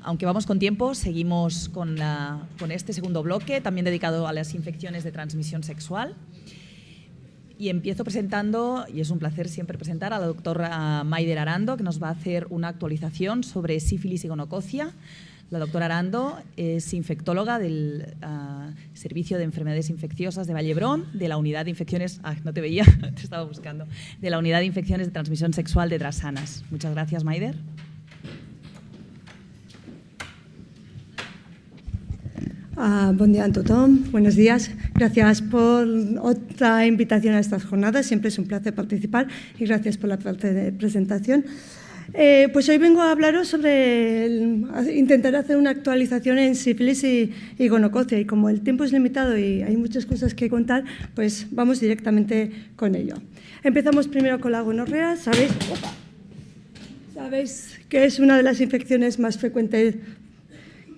Aunque vamos con tiempo, seguimos con este segundo bloque, también dedicado a las infecciones de transmisión sexual. Y empiezo presentando, y es un placer siempre presentar, a la doctora Maider Arando, que nos va a hacer una actualización sobre sífilis y gonococia. La doctora Arando es infectóloga del Servicio de Enfermedades Infecciosas de Vallebrón, de la Unidad de Infecciones... no te veía, te estaba buscando. De la Unidad de Infecciones de Transmisión Sexual de Drassanas. Muchas gracias, Maider. Bon dia a tothom, buenos días. Gracias por otra invitación a estas jornadas, siempre es un placer participar y gracias por la parte de presentación. Pues hoy vengo a hablaros sobre intentar hacer una actualización en sífilis y gonococia, y como el tiempo es limitado y hay muchas cosas que contar, pues vamos directamente con ello. Empezamos primero con la gonorrea. Sabéis que es una de las infecciones más frecuentes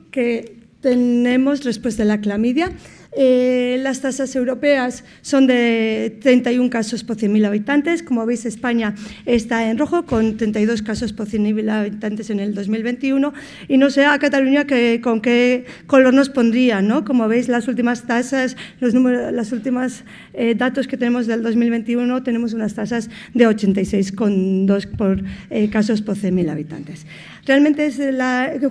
que tenemos después de la clamidia. Las tasas europeas son de 31 casos por 100.000 habitantes. Como veis, España está en rojo, con 32 casos por 100.000 habitantes en el 2021. Y no sé a Cataluña con qué color nos pondría, ¿no? Como veis, las últimas tasas, los últimos datos que tenemos del 2021, tenemos unas tasas de 86,2 casos por 100.000 habitantes. Realmente,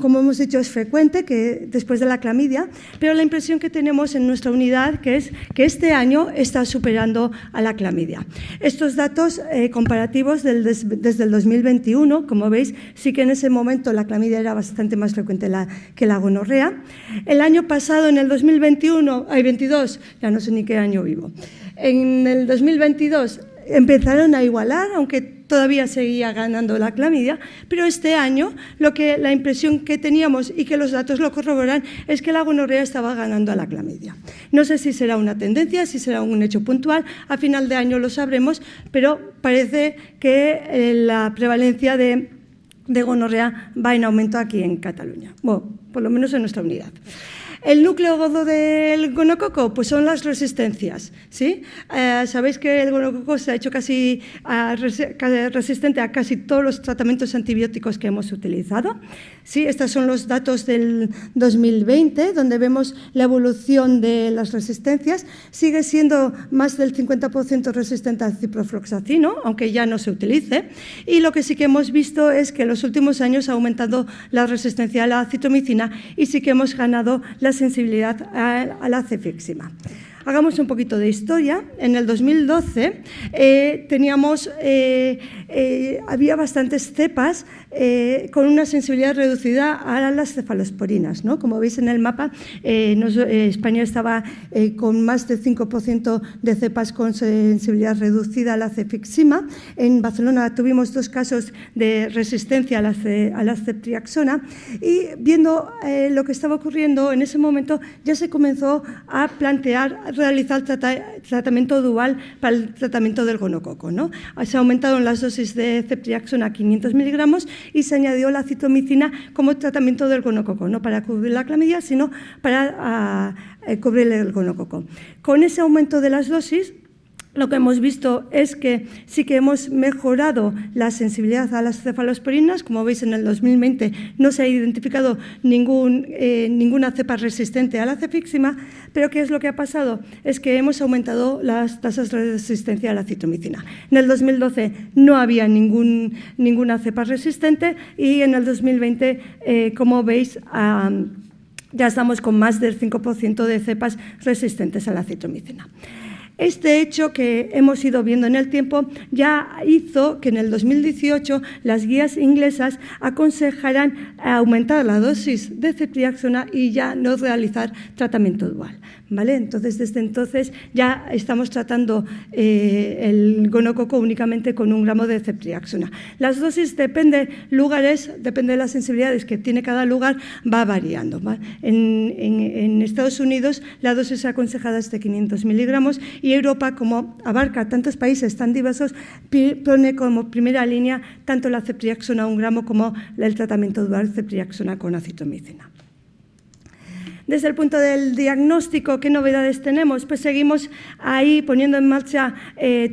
como hemos dicho, es frecuente que después de la clamidia, pero la impresión que tenemos en nuestra unidad que es que este año está superando a la clamidia. Estos datos comparativos desde el 2021, como veis, sí que en ese momento la clamidia era bastante más frecuente que la gonorrea. El año pasado, en el 22, ya no sé ni qué año vivo, en el 2022 empezaron a igualar, aunque todavía seguía ganando la clamidia, pero este año la impresión que teníamos y que los datos lo corroboran es que la gonorrea estaba ganando a la clamidia. No sé si será una tendencia, si será un hecho puntual, a final de año lo sabremos, pero parece que la prevalencia de gonorrea va en aumento aquí en Cataluña, bueno, por lo menos en nuestra unidad. El núcleo gordo del gonococo pues son las resistencias, ¿sí? Sabéis que el gonococo se ha hecho casi resistente a casi todos los tratamientos antibióticos que hemos utilizado. Sí, estos son los datos del 2020, donde vemos la evolución de las resistencias. Sigue siendo más del 50% resistente al ciprofloxacino, aunque ya no se utilice. Y lo que sí que hemos visto es que en los últimos años ha aumentado la resistencia a la acitromicina y sí que hemos ganado la sensibilidad a la cefixima. Hagamos un poquito de historia. En el 2012 había bastantes cepas con una sensibilidad reducida a las cefalosporinas, ¿no? Como veis en el mapa, España estaba con más del 5% de cepas con sensibilidad reducida a la cefixima. En Barcelona tuvimos 2 casos de resistencia a la ceftriaxona y viendo lo que estaba ocurriendo en ese momento ya se comenzó a plantear realizar tratamiento dual para el tratamiento del gonococo, ¿no? Se aumentaron las dosis de ceftriaxona a 500 miligramos y se añadió la citromicina como tratamiento del gonococo, no para cubrir la clamidia, sino para cubrir el gonococo. Con ese aumento de las dosis, lo que hemos visto es que sí que hemos mejorado la sensibilidad a las cefalosporinas. Como veis, en el 2020 no se ha identificado ninguna cepa resistente a la cefixima, pero ¿qué es lo que ha pasado? Es que hemos aumentado las tasas de resistencia a la citromicina. En el 2012 no había ninguna cepa resistente y en el 2020, como veis, ya estamos con más del 5% de cepas resistentes a la citromicina. Este hecho que hemos ido viendo en el tiempo ya hizo que en el 2018 las guías inglesas aconsejaran aumentar la dosis de ceftriaxona y ya no realizar tratamiento dual, ¿vale? Entonces, desde entonces ya estamos tratando el gonococo únicamente con 1 gramo de ceftriaxona. Las dosis depende de las sensibilidades que tiene cada lugar, va variando, ¿vale? En Estados Unidos la dosis aconsejada es de 500 miligramos y Europa, como abarca tantos países tan diversos, pone como primera línea tanto la ceftriaxona 1 gramo como el tratamiento dual ceftriaxona con acitromicina. Desde el punto del diagnóstico, ¿qué novedades tenemos? Pues seguimos ahí poniendo en marcha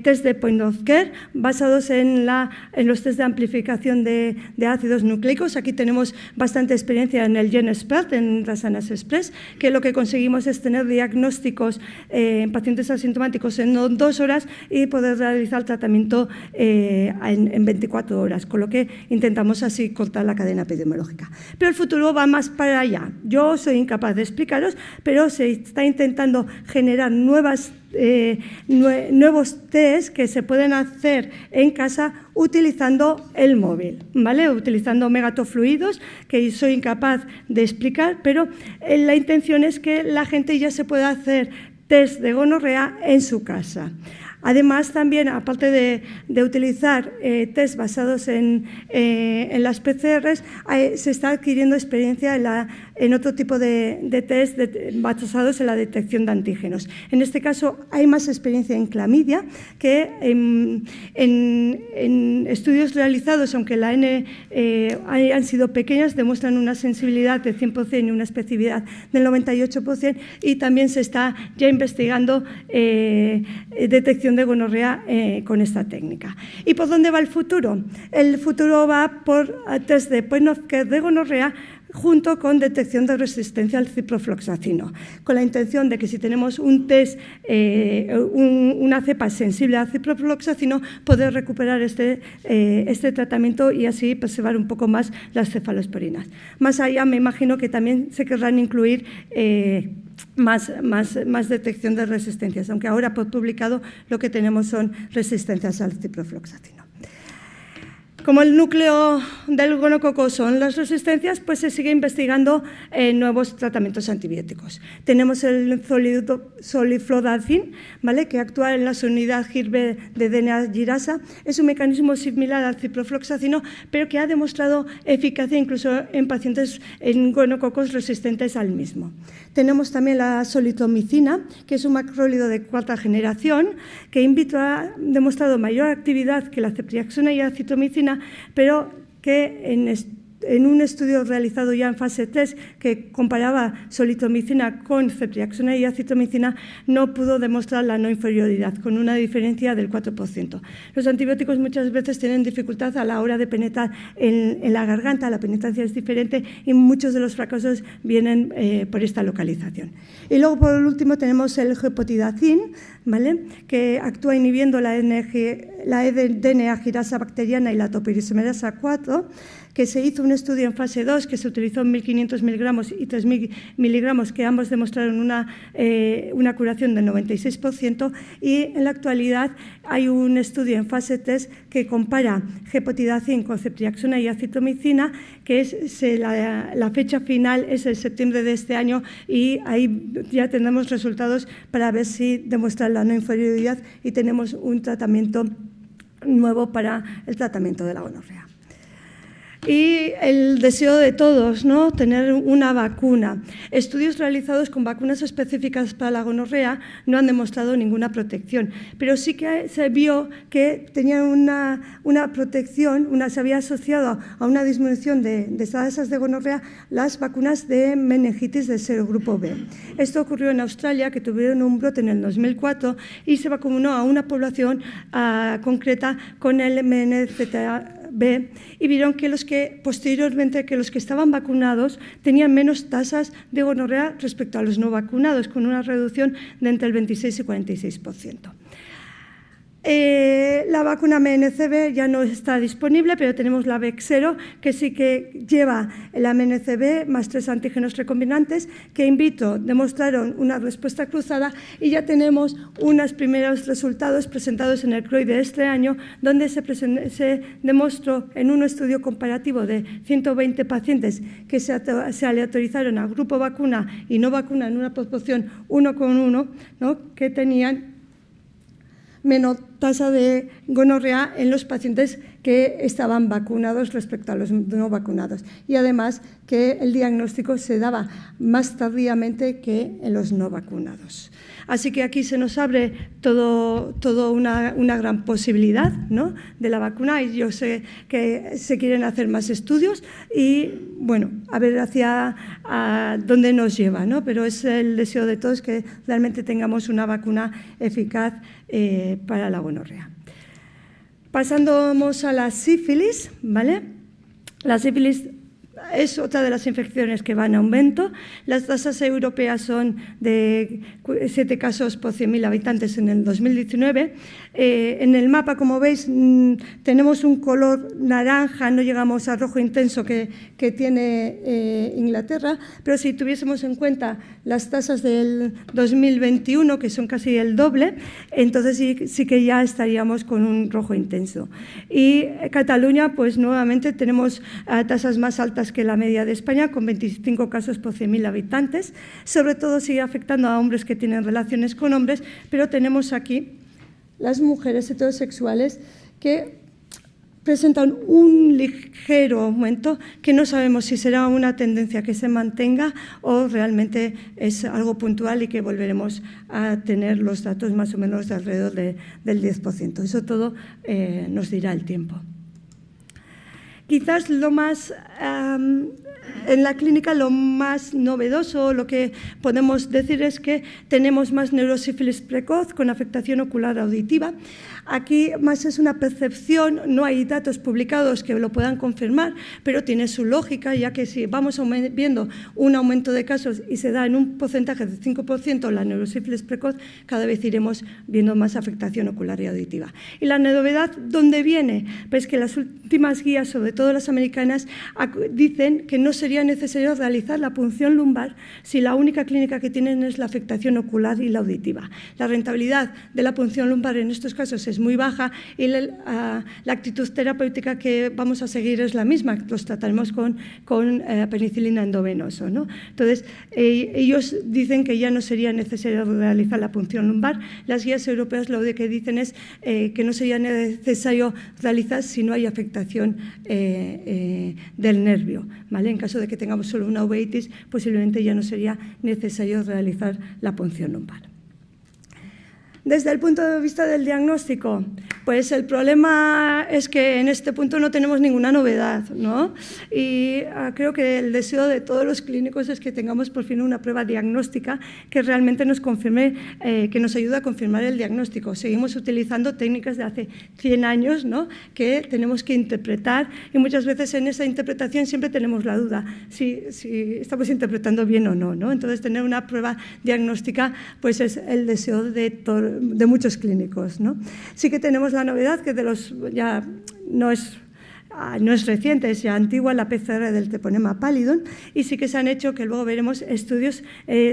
test de point of care basados en los test de amplificación de ácidos nucleicos. Aquí tenemos bastante experiencia en el GenExpert, en Rasanas Express, que lo que conseguimos es tener diagnósticos en pacientes asintomáticos en 2 horas y poder realizar tratamiento en 24 horas, con lo que intentamos así cortar la cadena epidemiológica. Pero el futuro va más para allá. Yo soy incapaz de explicaros, pero se está intentando generar nuevos test que se pueden hacer en casa utilizando el móvil, ¿vale? Utilizando megatofluidos, que soy incapaz de explicar, pero la intención es que la gente ya se pueda hacer test de gonorrea en su casa. Además, también, aparte de utilizar test basados en las PCRs, se está adquiriendo experiencia en otro tipo de test basados en la detección de antígenos. En este caso, hay más experiencia en clamidia que en estudios realizados, aunque la N han sido pequeñas, demuestran una sensibilidad de 100% y una especificidad del 98%, y también se está ya investigando detección de gonorrea con esta técnica. ¿Y por dónde va el futuro? El futuro va por test de point of care de gonorrea junto con detección de resistencia al ciprofloxacino, con la intención de que si tenemos un test, una cepa sensible al ciprofloxacino, poder recuperar este tratamiento y así preservar un poco más las cefalosporinas. Más allá, me imagino que también se querrán incluir más detección de resistencias, aunque ahora por publicado lo que tenemos son resistencias al ciprofloxacino. Como el núcleo del gonococo son las resistencias, pues se sigue investigando nuevos tratamientos antibióticos. Tenemos el soliflodacin, ¿vale?, que actúa en la unidad GIRB de DNA girasa. Es un mecanismo similar al ciprofloxacino, pero que ha demostrado eficacia incluso en pacientes en gonococos resistentes al mismo. Tenemos también la solitomicina, que es un macrólido de 4ª generación, que in vitro ha demostrado mayor actividad que la ceftriaxona y la acitromicina, pero que en un estudio realizado ya en fase 3 que comparaba solitomicina con ceftriaxona y acitromicina no pudo demostrar la no inferioridad, con una diferencia del 4%. Los antibióticos muchas veces tienen dificultad a la hora de penetrar en la garganta, la penetrancia es diferente y muchos de los fracasos vienen por esta localización. Y luego, por último, tenemos el gepotidacin, ¿vale?, que actúa inhibiendo la DNA girasa bacteriana y la topoisomerasa 4, que se hizo un estudio en fase 2 que se utilizó en 1.500 miligramos y 3.000 miligramos, que ambos demostraron una curación del 96%, y en la actualidad hay un estudio en fase 3 que compara gepotidacin con ceftriaxona y acitromicina, que la fecha final es el septiembre de este año, y ahí ya tendremos resultados para ver si demuestran la no inferioridad y tenemos un tratamiento nuevo para el tratamiento de la gonorrea. Y el deseo de todos, ¿no?, tener una vacuna. Estudios realizados con vacunas específicas para la gonorrea no han demostrado ninguna protección, pero sí que se vio que tenían una protección, se había asociado a una disminución de tasas de gonorrea las vacunas de meningitis de serogrupo B. Esto ocurrió en Australia, que tuvieron un brote en el 2004 y se vacunó a una población concreta con el MNZB, y vieron que los que estaban vacunados tenían menos tasas de gonorrea respecto a los no vacunados, con una reducción de entre el 26 y 46%. La vacuna MNCB ya no está disponible, pero tenemos la Bexsero, que sí que lleva la MNCB más 3 antígenos recombinantes, que in vitro demostraron una respuesta cruzada, y ya tenemos unos primeros resultados presentados en el CROI de este año, donde se demostró en un estudio comparativo de 120 pacientes que se aleatorizaron a grupo vacuna y no vacuna en una proporción 1:1, ¿no?, que tenían menor tasa de gonorrea en los pacientes que estaban vacunados respecto a los no vacunados. Y además que el diagnóstico se daba más tardíamente que en los no vacunados. Así que aquí se nos abre todo una gran posibilidad, ¿no?, de la vacuna, y yo sé que se quieren hacer más estudios y, bueno, a ver hacia dónde nos lleva, ¿no? Pero es el deseo de todos que realmente tengamos una vacuna eficaz para la gonorrea. Pasamos a la sífilis, ¿vale? La sífilis es otra de las infecciones que va en aumento. Las tasas europeas son de 7 casos por 100.000 habitantes en el 2019. En el mapa, como veis, tenemos un color naranja, no llegamos al rojo intenso que tiene Inglaterra, pero si tuviésemos en cuenta las tasas del 2021, que son casi el doble, entonces sí que ya estaríamos con un rojo intenso. Y Cataluña, pues nuevamente tenemos tasas más altas que la media de España, con 25 casos por 100.000 habitantes. Sobre todo sigue afectando a hombres que tienen relaciones con hombres, pero tenemos aquí las mujeres heterosexuales que presentan un ligero aumento que no sabemos si será una tendencia que se mantenga o realmente es algo puntual y que volveremos a tener los datos más o menos de alrededor del 10%. Eso todo nos dirá el tiempo. Quizás lo más, en la clínica lo más novedoso, lo que podemos decir es que tenemos más neurosífilis precoz con afectación ocular auditiva. Aquí más es una percepción, no hay datos publicados que lo puedan confirmar, pero tiene su lógica, ya que si vamos viendo un aumento de casos y se da en un porcentaje de 5% la neurosífilis precoz, cada vez iremos viendo más afectación ocular y auditiva. Y la novedad, ¿dónde viene? Pues que las últimas guías, sobre todo las americanas, dicen que no sería necesario realizar la punción lumbar si la única clínica que tienen es la afectación ocular y la auditiva. La rentabilidad de la punción lumbar en estos casos es muy baja y la actitud terapéutica que vamos a seguir es la misma, los trataremos con penicilina endovenoso, ¿no? Entonces, ellos dicen que ya no sería necesario realizar la punción lumbar. Las guías europeas lo que dicen es que no sería necesario realizar si no hay afectación del nervio, ¿vale? En caso de que tengamos solo una uveitis, posiblemente ya no sería necesario realizar la punción lumbar. Desde el punto de vista del diagnóstico, pues el problema es que en este punto no tenemos ninguna novedad, ¿no? Y creo que el deseo de todos los clínicos es que tengamos por fin una prueba diagnóstica que realmente nos confirme, que nos ayude a confirmar el diagnóstico. Seguimos utilizando técnicas de hace 100 años, ¿no?, que tenemos que interpretar y muchas veces en esa interpretación siempre tenemos la duda si estamos interpretando bien o no, ¿no? Entonces, tener una prueba diagnóstica pues es el deseo de muchos clínicos, ¿no? Sí que tenemos la novedad que ya no es reciente, es ya antigua, la PCR del treponema pallidum, y sí que se han hecho, que luego veremos, estudios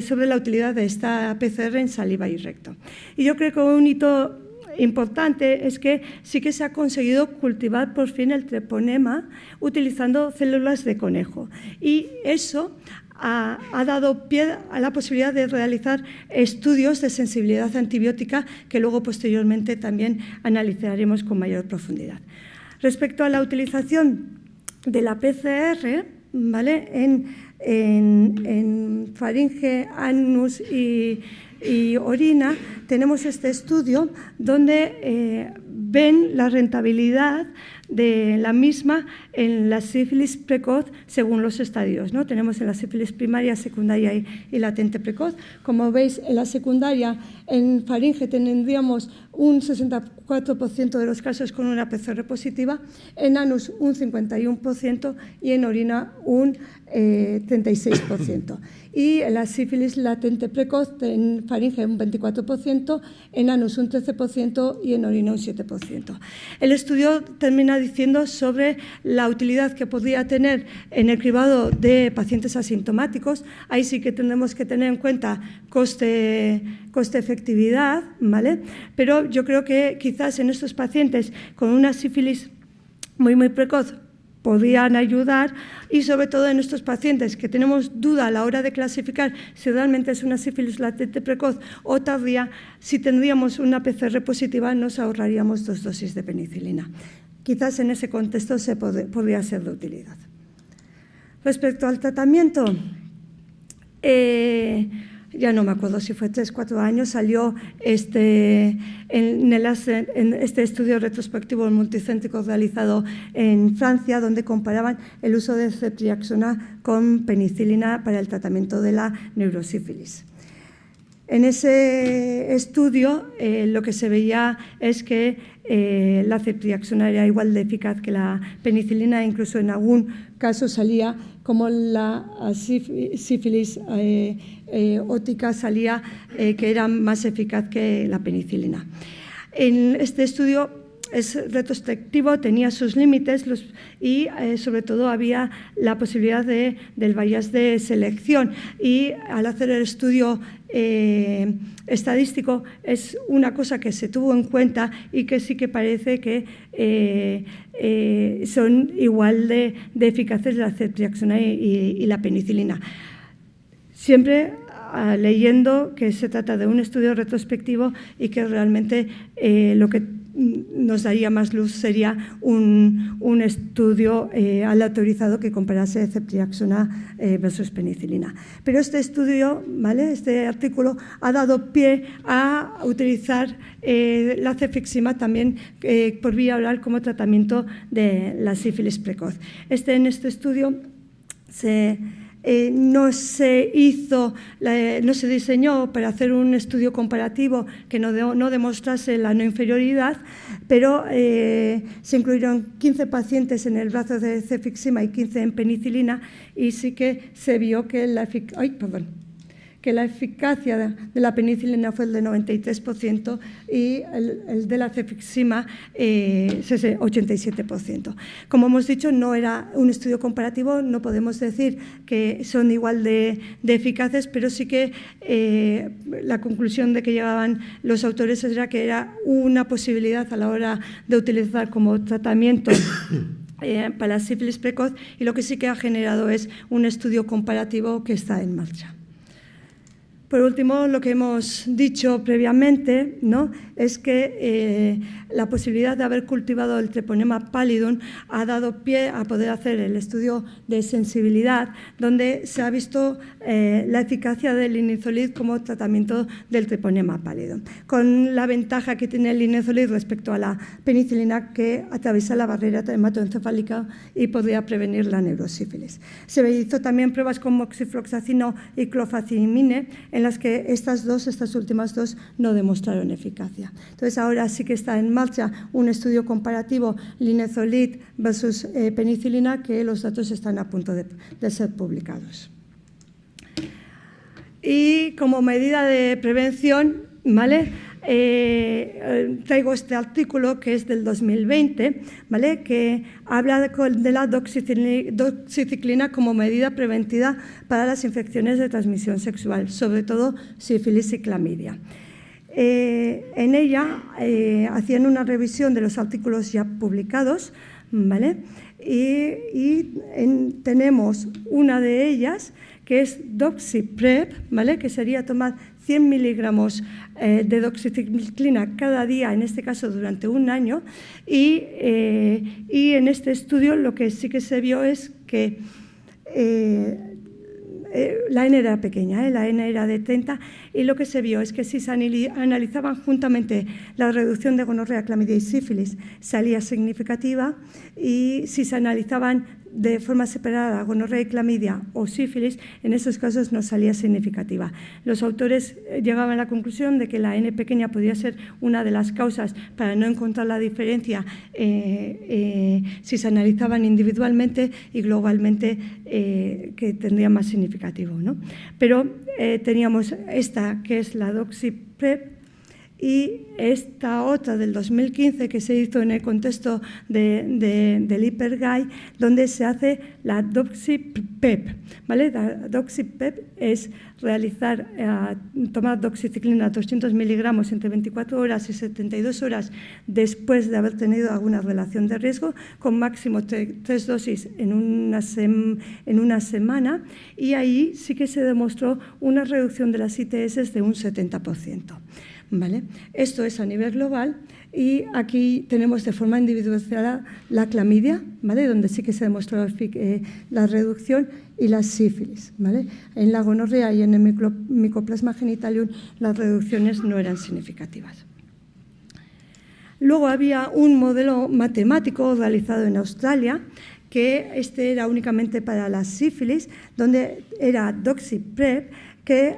sobre la utilidad de esta PCR en saliva y recto. Y yo creo que un hito importante es que sí que se ha conseguido cultivar por fin el treponema utilizando células de conejo, y eso ha dado pie a la posibilidad de realizar estudios de sensibilidad antibiótica que luego posteriormente también analizaremos con mayor profundidad. Respecto a la utilización de la PCR, ¿vale?, en faringe, anus y orina, tenemos este estudio donde ven la rentabilidad de la misma en la sífilis precoz según los estadios, ¿no? Tenemos en la sífilis primaria, secundaria y latente precoz. Como veis, en la secundaria, en faringe tendríamos un 64% de los casos con una PCR positiva, en anus un 51% y en orina un 36%. Y en la sífilis latente precoz, en faringe un 24%, en anus un 13% y en orina un 7%. El estudio termina diciendo sobre la utilidad que podría tener en el cribado de pacientes asintomáticos. Ahí sí que tendremos que tener en cuenta coste-efectividad, ¿vale? Pero yo creo que quizás en estos pacientes con una sífilis muy precoz podían ayudar y sobre todo en estos pacientes que tenemos duda a la hora de clasificar si realmente es una sífilis latente precoz o tardía, si tendríamos una PCR positiva nos ahorraríamos 2 dosis de penicilina. Quizás en ese contexto podría ser de utilidad. Respecto al tratamiento, ya no me acuerdo si fue 3 o 4 años, salió este estudio retrospectivo multicéntrico realizado en Francia, donde comparaban el uso de ceftriaxona con penicilina para el tratamiento de la neurosífilis. En ese estudio lo que se veía es que la ceftriaxona era igual de eficaz que la penicilina, incluso en algún caso salía como la sífilis ótica salía que era más eficaz que la penicilina. En este estudio es retrospectivo, tenía sus límites y sobre todo había la posibilidad del bias de selección y al hacer el estudio estadístico es una cosa que se tuvo en cuenta y que sí que parece que son igual de eficaces la ceftriaxona y la penicilina. Siempre leyendo que se trata de un estudio retrospectivo y que realmente lo que nos daría más luz sería un estudio aleatorizado que comparase ceftriaxona versus penicilina. Pero este estudio, ¿vale? Este artículo ha dado pie a utilizar la cefixima también por vía oral como tratamiento de la sífilis precoz. En este estudio no se diseñó para hacer un estudio comparativo que no demostrase la no inferioridad, pero se incluyeron 15 pacientes en el brazo de cefixima y 15 en penicilina y sí que se vio que la eficacia de la penicilina fue el de 93% y el de la cefixima 87%. Como hemos dicho, no era un estudio comparativo, no podemos decir que son igual de eficaces, pero sí que la conclusión de que llegaban los autores era que era una posibilidad a la hora de utilizar como tratamiento para la sífilis precoz y lo que sí que ha generado es un estudio comparativo que está en marcha. Por último, lo que hemos dicho previamente, ¿no?, es que la posibilidad de haber cultivado el Treponema pallidum ha dado pie a poder hacer el estudio de sensibilidad, donde se ha visto la eficacia del linezolid como tratamiento del Treponema pallidum, con la ventaja que tiene el linezolid respecto a la penicilina, que atraviesa la barrera hematoencefálica y podría prevenir la neurosífilis. Se hizo también pruebas con moxifloxacino y clofazimine, en las que estas últimas dos no demostraron eficacia. Entonces, ahora sí que está en marcha un estudio comparativo linezolid versus penicilina, que los datos están a punto de ser publicados. Y como medida de prevención, ¿vale?, traigo este artículo que es del 2020, ¿vale?, que habla de la doxiciclina como medida preventiva para las infecciones de transmisión sexual, sobre todo sífilis y clamidia. En ella hacían una revisión de los artículos ya publicados, ¿vale?, y tenemos una de ellas que es doxiprep, ¿vale?, que sería tomar 100 miligramos de doxiciclina cada día, en este caso durante un año, y en este estudio lo que sí que se vio es que la N era pequeña, la N era de 30, y lo que se vio es que si se analizaban juntamente la reducción de gonorrea, clamidia y sífilis, salía significativa, y si se analizaban de forma separada gonorrea y clamidia o sífilis, en esos casos no salía significativa. Los autores llegaban a la conclusión de que la N pequeña podría ser una de las causas para no encontrar la diferencia si se analizaban individualmente y globalmente, que tendría más significativo, ¿no? Pero teníamos esta, que es la doxiprep, y esta otra del 2015 que se hizo en el contexto del IPERGAI, donde se hace la doxy-PEP. ¿Vale? La doxy-PEP es realizar, tomar doxiciclina 200 miligramos entre 24 horas y 72 horas después de haber tenido alguna relación de riesgo, con máximo 3 dosis en una semana, y ahí sí que se demostró una reducción de las ITS de un 70%. ¿Vale? Esto es a nivel global, y aquí tenemos de forma individualizada la clamidia, ¿vale? Donde sí que se demostró la reducción, y la sífilis. ¿Vale? En la gonorrea y en el Mycoplasma genitalium las reducciones no eran significativas. Luego había un modelo matemático realizado en Australia, que este era únicamente para la sífilis, donde era doxy-PrEP, que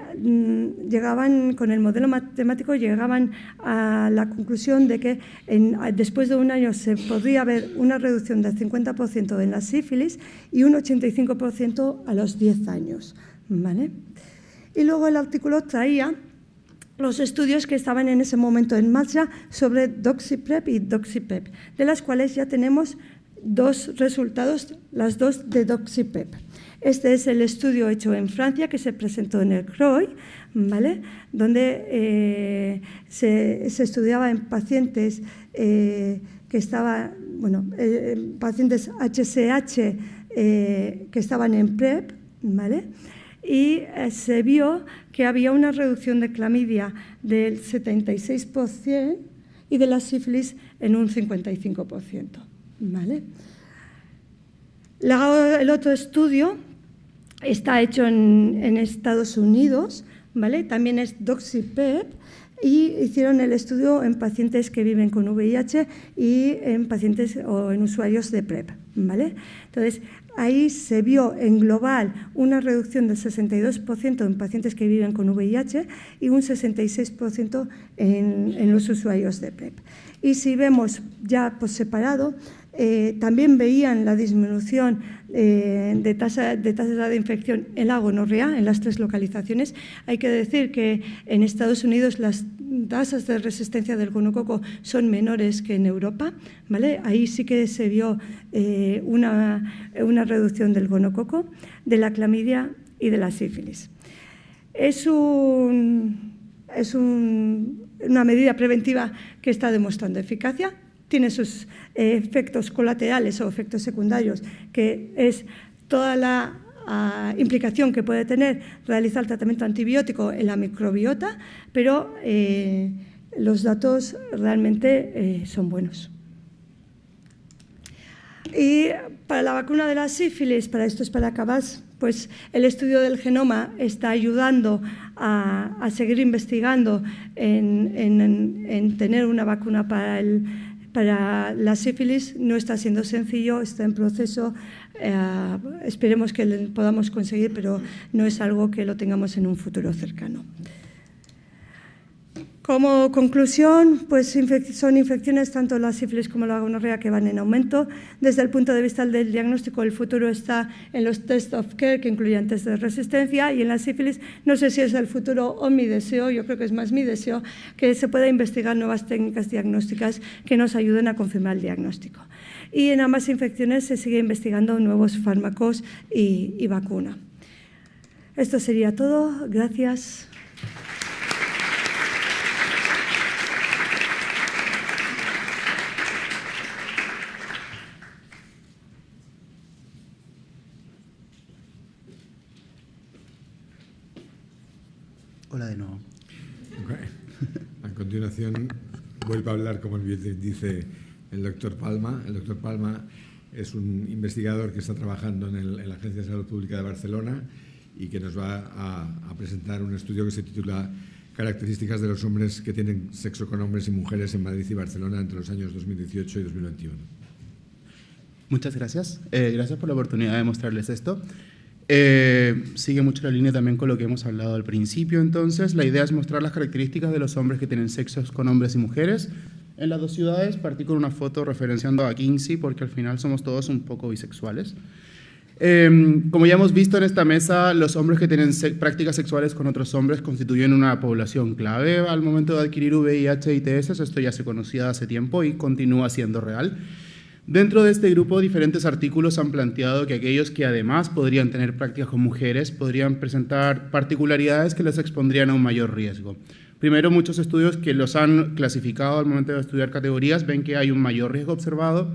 llegaban, con el modelo matemático, llegaban a la conclusión de que después de un año se podría ver una reducción del 50% en la sífilis y un 85% a los 10 años. ¿Vale? Y luego el artículo traía los estudios que estaban en ese momento en marcha sobre doxy-PrEP y doxy-PEP, de las cuales ya tenemos 2 resultados, las 2 de doxy-PEP. Este es el estudio hecho en Francia, que se presentó en el CROI, ¿vale? Donde se estudiaba en pacientes que estaban, pacientes HSH que estaban en PrEP, ¿vale? Y se vio que había una reducción de clamidia del 76% y de la sífilis en un 55%, ¿vale? El otro estudio está hecho en Estados Unidos, ¿vale? También es doxy-PEP, y hicieron el estudio en pacientes que viven con VIH y en pacientes o en usuarios de PrEP, ¿vale? Entonces, ahí se vio en global una reducción del 62% en pacientes que viven con VIH y un 66% en los usuarios de PrEP. Y si vemos ya por separado, también veían la disminución de tasas de infección en la gonorrea, en las 3 localizaciones. Hay que decir que en Estados Unidos las tasas de resistencia del gonococo son menores que en Europa, ¿vale? Ahí sí que se vio una reducción del gonococo, de la clamidia y de la sífilis. Es una medida preventiva que está demostrando eficacia. Tiene sus efectos colaterales o efectos secundarios, que es toda la implicación que puede tener realizar el tratamiento antibiótico en la microbiota, pero los datos realmente son buenos. Y para la vacuna de la sífilis, para acabar, pues el estudio del genoma está ayudando a seguir investigando en tener una vacuna para la sífilis. No está siendo sencillo, está en proceso, esperemos que lo podamos conseguir, pero no es algo que lo tengamos en un futuro cercano. Como conclusión, pues son infecciones, tanto la sífilis como la gonorrea, que van en aumento. Desde el punto de vista del diagnóstico, el futuro está en los test of care, que incluyen test de resistencia, y en la sífilis, no sé si es el futuro o mi deseo, yo creo que es más mi deseo, que se pueda investigar nuevas técnicas diagnósticas que nos ayuden a confirmar el diagnóstico. Y en ambas infecciones se sigue investigando nuevos fármacos y vacuna. Esto sería todo. Gracias. Hola de nuevo. A continuación vuelve a hablar, como bien dice el doctor Palma. El doctor Palma es un investigador que está trabajando en la Agencia de Salud Pública de Barcelona y que nos va a presentar un estudio que se titula Características de los hombres que tienen sexo con hombres y mujeres en Madrid y Barcelona entre los años 2018 y 2021. Muchas gracias. Gracias por la oportunidad de mostrarles esto. Sigue mucho la línea también con lo que hemos hablado al principio. Entonces, la idea es mostrar las características de los hombres que tienen sexos con hombres y mujeres en las 2 ciudades. Partí con una foto referenciando a Kinsey, porque al final somos todos un poco bisexuales. Como ya hemos visto en esta mesa, los hombres que tienen prácticas sexuales con otros hombres constituyen una población clave al momento de adquirir VIH y ITS. Esto ya se conocía hace tiempo y continúa siendo real. Dentro de este grupo, diferentes artículos han planteado que aquellos que además podrían tener prácticas con mujeres podrían presentar particularidades que les expondrían a un mayor riesgo. Primero, muchos estudios que los han clasificado al momento de estudiar categorías ven que hay un mayor riesgo observado,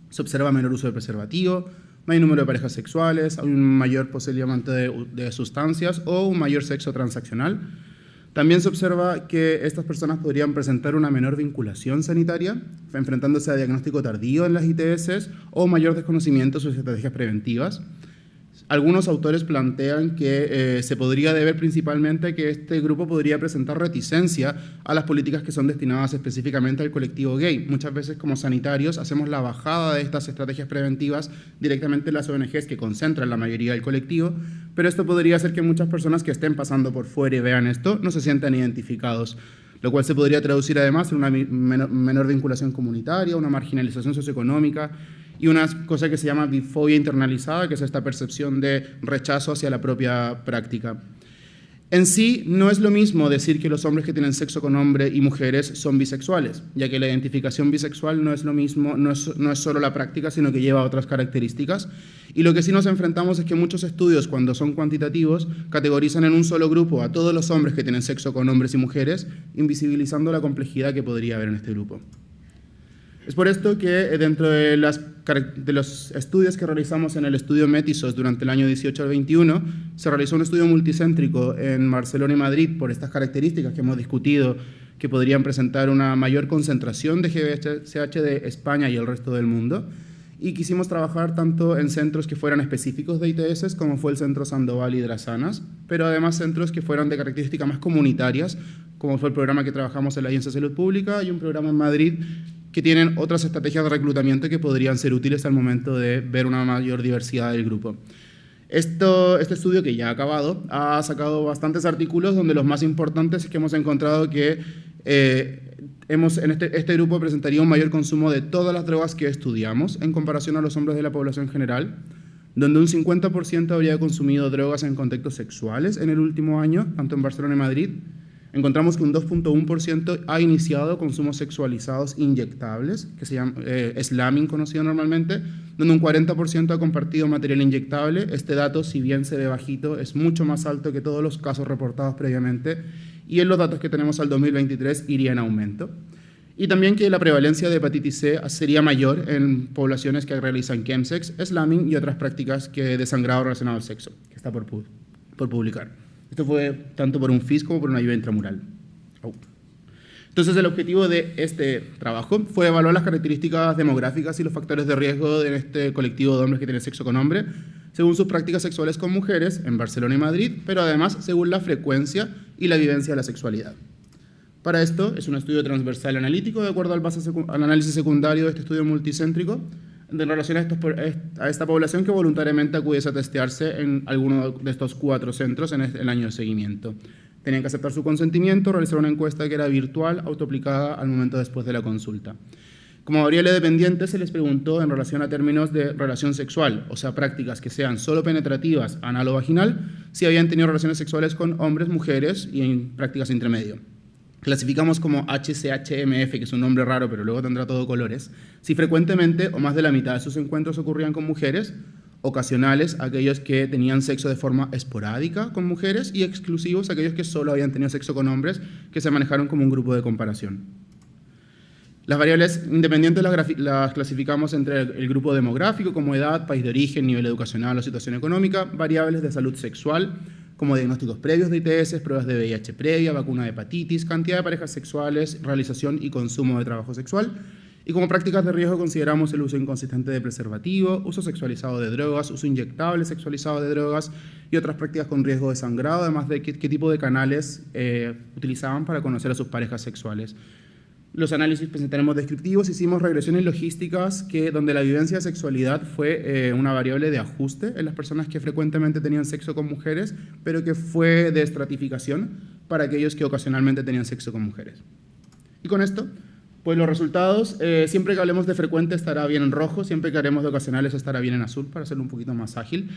se observa menor uso de preservativo, mayor número de parejas sexuales, hay un mayor posiblemente de sustancias o un mayor sexo transaccional. También se observa que estas personas podrían presentar una menor vinculación sanitaria, enfrentándose a diagnóstico tardío en las ITS o mayor desconocimiento de sus estrategias preventivas. Algunos autores plantean que se podría deber principalmente a que este grupo podría presentar reticencia a las políticas que son destinadas específicamente al colectivo gay. Muchas veces como sanitarios hacemos la bajada de estas estrategias preventivas directamente en las ONGs que concentran la mayoría del colectivo, pero esto podría hacer que muchas personas que estén pasando por fuera y vean esto no se sientan identificados, lo cual se podría traducir además en una menor vinculación comunitaria, una marginalización socioeconómica, y una cosa que se llama bifobia internalizada, que es esta percepción de rechazo hacia la propia práctica. En sí, no es lo mismo decir que los hombres que tienen sexo con hombres y mujeres son bisexuales, ya que la identificación bisexual no es lo mismo, no es solo la práctica, sino que lleva otras características. Y lo que sí nos enfrentamos es que muchos estudios, cuando son cuantitativos, categorizan en un solo grupo a todos los hombres que tienen sexo con hombres y mujeres, invisibilizando la complejidad que podría haber en este grupo. Es por esto que dentro de los estudios que realizamos en el estudio Métisos durante el año 18 al 21, se realizó un estudio multicéntrico en Barcelona y Madrid por estas características que hemos discutido que podrían presentar una mayor concentración de GVHH de España y el resto del mundo. Y quisimos trabajar tanto en centros que fueran específicos de ITS, como fue el Centro Sandoval y Drasanas, pero además centros que fueran de características más comunitarias, como fue el programa que trabajamos en la Agencia de Salud Pública y un programa en Madrid que tienen otras estrategias de reclutamiento que podrían ser útiles al momento de ver una mayor diversidad del grupo. Este estudio, que ya ha acabado, ha sacado bastantes artículos donde los más importantes es que hemos encontrado que este grupo presentaría un mayor consumo de todas las drogas que estudiamos en comparación a los hombres de la población general, donde un 50% habría consumido drogas en contextos sexuales en el último año, tanto en Barcelona y Madrid. Encontramos que un 2.1% ha iniciado consumos sexualizados inyectables, que se llama slamming conocido normalmente, donde un 40% ha compartido material inyectable. Este dato, si bien se ve bajito, es mucho más alto que todos los casos reportados previamente, y en los datos que tenemos al 2023 iría en aumento. Y también que la prevalencia de hepatitis C sería mayor en poblaciones que realizan chemsex, slamming y otras prácticas de sangrado relacionado al sexo, que está por publicar. Esto fue tanto por un FIS como por una ayuda intramural. Entonces, el objetivo de este trabajo fue evaluar las características demográficas y los factores de riesgo de este colectivo de hombres que tienen sexo con hombres, según sus prácticas sexuales con mujeres en Barcelona y Madrid, pero además según la frecuencia y la vivencia de la sexualidad. Para esto, es un estudio transversal analítico de acuerdo al análisis secundario de este estudio multicéntrico, en relación a esta población que voluntariamente acudiese a testearse en alguno de estos 4 centros en el año de seguimiento. Tenían que aceptar su consentimiento, realizar una encuesta que era virtual, autoaplicada al momento después de la consulta. Como variable dependiente se les preguntó en relación a términos de relación sexual, o sea, prácticas que sean solo penetrativas, anal o vaginal, si habían tenido relaciones sexuales con hombres, mujeres y en prácticas intermedio. Clasificamos como HCHMF, que es un nombre raro, pero luego tendrá todo colores, si frecuentemente o más de la mitad de sus encuentros ocurrían con mujeres, ocasionales aquellos que tenían sexo de forma esporádica con mujeres y exclusivos aquellos que solo habían tenido sexo con hombres, que se manejaron como un grupo de comparación. Las variables independientes las clasificamos entre el grupo demográfico, como edad, país de origen, nivel educacional o situación económica, variables de salud sexual, como diagnósticos previos de ITS, pruebas de VIH previa, vacuna de hepatitis, cantidad de parejas sexuales, realización y consumo de trabajo sexual. Y como prácticas de riesgo consideramos el uso inconsistente de preservativo, uso sexualizado de drogas, uso inyectable sexualizado de drogas y otras prácticas con riesgo de sangrado, además de qué tipo de canales utilizaban para conocer a sus parejas sexuales. Los análisis presentaremos descriptivos, hicimos regresiones logísticas donde la vivencia de sexualidad fue una variable de ajuste en las personas que frecuentemente tenían sexo con mujeres, pero que fue de estratificación para aquellos que ocasionalmente tenían sexo con mujeres. Y con esto Pues los resultados, siempre que hablemos de frecuente estará bien en rojo, siempre que hablemos de ocasionales estará bien en azul, para hacerlo un poquito más ágil.